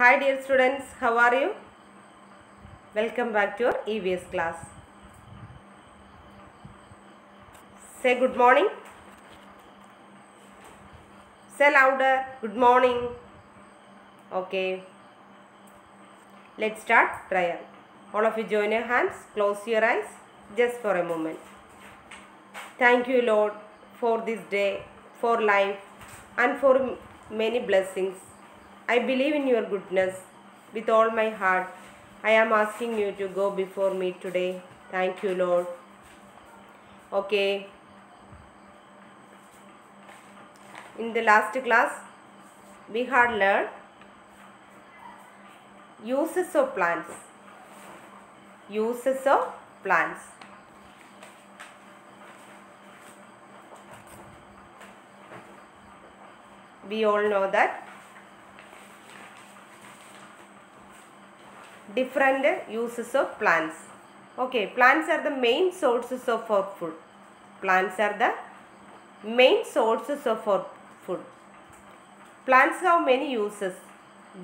Hi dear students, how are you? Welcome back to your EVS class. Say good morning. Say louder. Good morning. Okay. Let's start prayer. All of you join your hands. Close your eyes just for a moment. Thank you, Lord, for this day, for life, and for many blessings. I believe in your goodness with all my heart. I am asking you to go before me today. Thank you, Lord. Okay. In the last class, we had learned uses of plants. Uses of plants. We all know that different uses of plants. Okay, plants are the main sources of our food. Plants are the main sources of our food. Plants have many uses.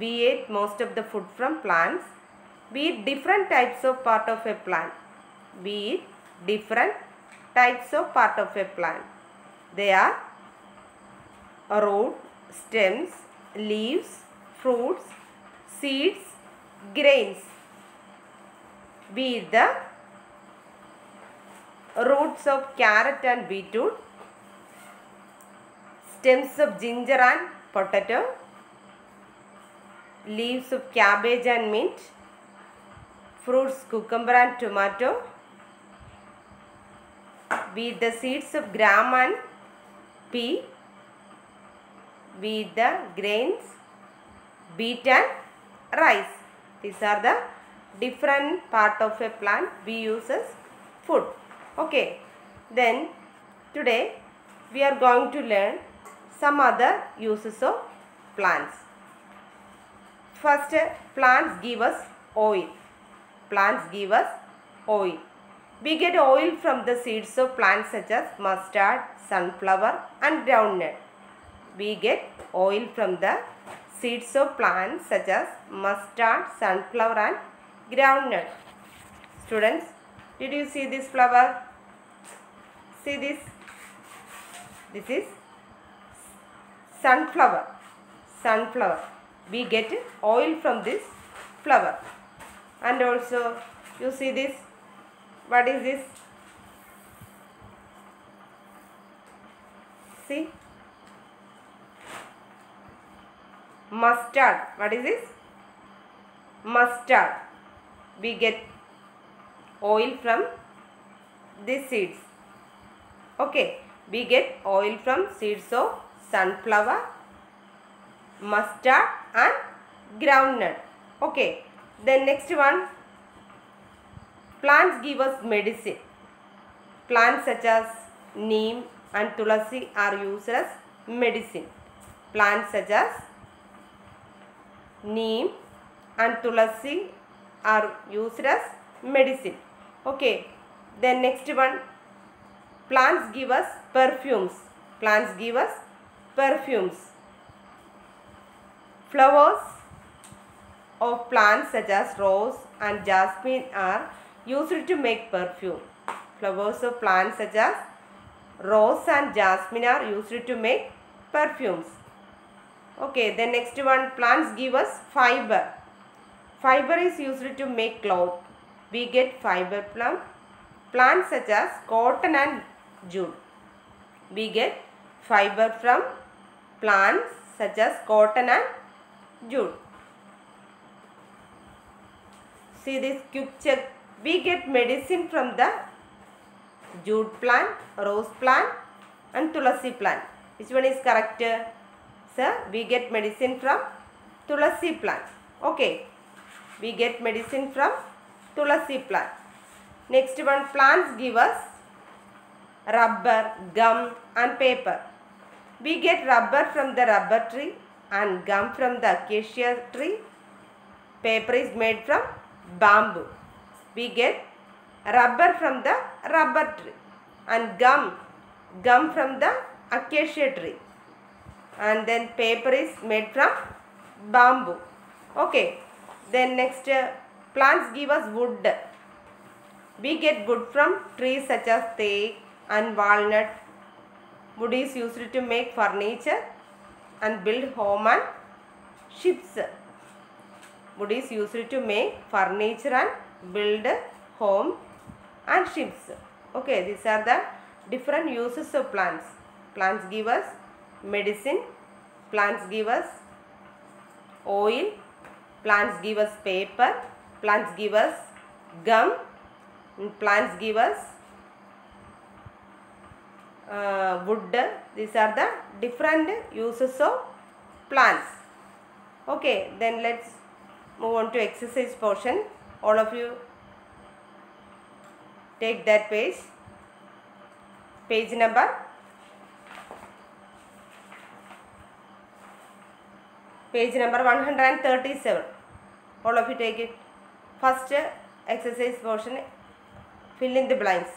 We eat most of the food from plants. We eat different types of part of a plant. We eat different types of part of a plant. They are root, stems, leaves, fruits, seeds, grains. We eat the roots of carrot and beetroot, stems of ginger and potato, leaves of cabbage and mint, fruits cucumber and tomato. We eat the seeds of gram and pea. We eat the grains, wheat and rice. These are the different part of a plant we use as food. Okay. Then today we are going to learn some other uses of plants. First, plants give us oil. Plants give us oil. We get oil from the seeds of plants such as mustard, sunflower and groundnut. We get oil from the seeds of plants such as mustard, sunflower and groundnut. Students, did you see this flower? See this? This is sunflower. Sunflower. We get oil from this flower. And also, you see this? What is this? See? Mustard. What is this? Mustard. We get oil from these seeds. Okay. We get oil from seeds of sunflower, mustard and groundnut. Okay. Then next one. Plants give us medicine. Plants such as neem and tulasi are used as medicine. Plants such as neem and tulasi are used as medicine. Okay. Then next one. Plants give us perfumes. Plants give us perfumes. Flowers of plants such as rose and jasmine are used to make perfume. Flowers of plants such as rose and jasmine are used to make perfumes. Okay, the next one, plants give us fiber. Fiber is used to make cloth. We get fiber from plants such as cotton and jute. We get fiber from plants such as cotton and jute. See this quick check. We get medicine from the jute plant, rose plant and tulasi plant. Which one is correct? Sir, we get medicine from tulasi plant. Okay. We get medicine from tulasi plant. Next one, plants give us rubber, gum and paper. We get rubber from the rubber tree and gum from the acacia tree. Paper is made from bamboo. We get rubber from the rubber tree and gum from the acacia tree. And then paper is made from bamboo. Okay. Then next, plants give us wood. We get wood from trees such as teak and walnut. Wood is used to make furniture and build home and ships. Wood is used to make furniture and build home and ships. Okay, these are the different uses of plants. Plants give us medicine. Plants give us oil. Plants give us paper. Plants give us gum. And plants give us wood. These are the different uses of plants. Okay, then let's move on to exercise portion. All of you take that page. Page number 137. All of you take it. First exercise portion, fill in the blanks.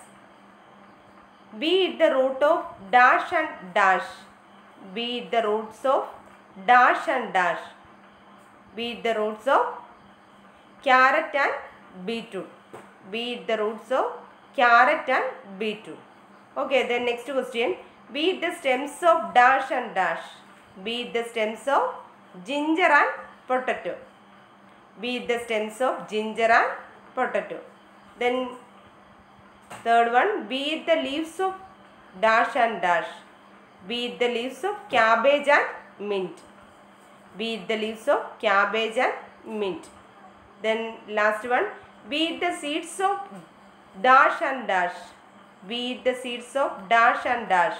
Be the root of dash and dash. Be the roots of dash and dash. Be the roots of carrot and beetroot. Be the roots of carrot and beetroot. Okay, then next question. Be the stems of dash and dash. Be the stems of ginger and potato. Be the stems of ginger and potato. Then third one, be the leaves of dash and dash. Be the leaves of cabbage and mint. Be the leaves of cabbage and mint. Then last one, be the seeds of dash and dash. Be the seeds of dash and dash.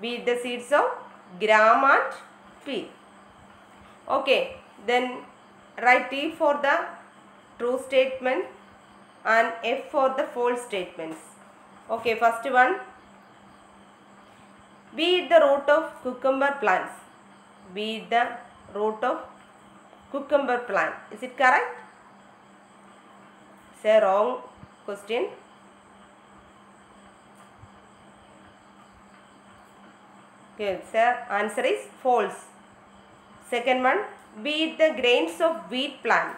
Be the seeds of gram and pea. Okay, then write T for the true statement and F for the false statements. Okay, first one, be the root of cucumber plants. Be the root of cucumber plant. Is it correct? It's a wrong question. Okay, sir, answer is false. Second one, be the grains of wheat plant.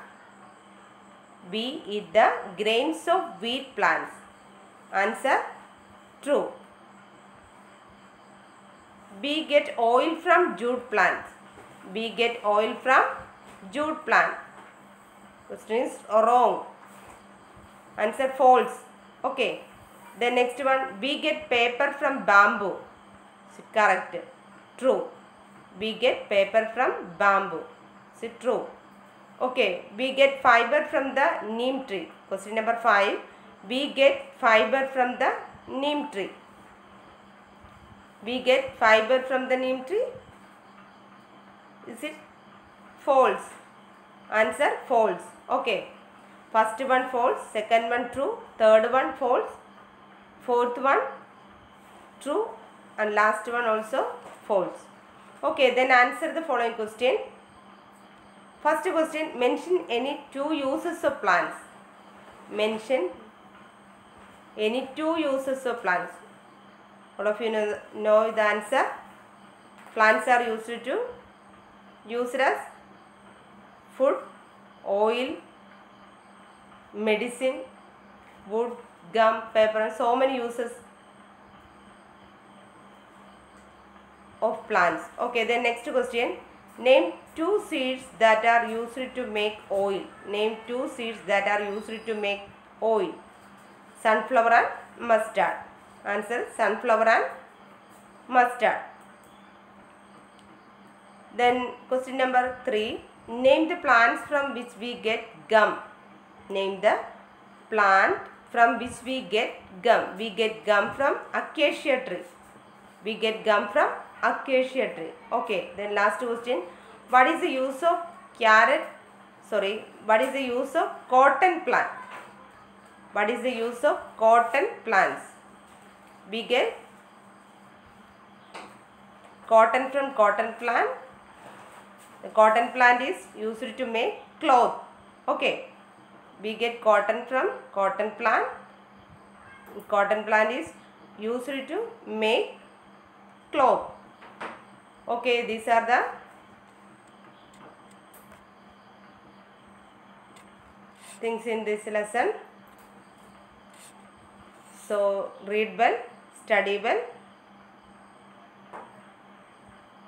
Be it the grains of wheat plants. Answer true. We get oil from jute plants. We get oil from jute plant. Question is wrong. Answer false. Okay. The next one, we get paper from bamboo. Is it correct? True. We get paper from bamboo. Is it true? Okay. We get fiber from the neem tree. Question number 5. We get fiber from the neem tree. We get fiber from the neem tree. Is it false? Answer false. Okay. First one false, second one true, third one false, fourth one true, and last one also false. Okay, then answer the following question. First question, mention any two uses of plants. Mention any two uses of plants. All of you know the answer. Plants are used as food, oil, medicine, wood, gum, paper, and so many uses of plants. Okay, then next question. Name two seeds that are used to make oil. Name two seeds that are used to make oil. Sunflower and mustard. Answer sunflower and mustard. Then question number 3. Name the plants from which we get gum. Name the plant from which we get gum. We get gum from acacia tree. We get gum from acacia tree. Okay, then last question. What is the use of what is the use of cotton plant? What is the use of cotton plants? We get cotton from cotton plant. The cotton plant is used to make cloth. Okay. We get cotton from cotton plant. Cotton plant is used to make cloth. Okay, these are the things in this lesson. So read well, study well.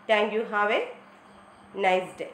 Thank you. Have a nice day.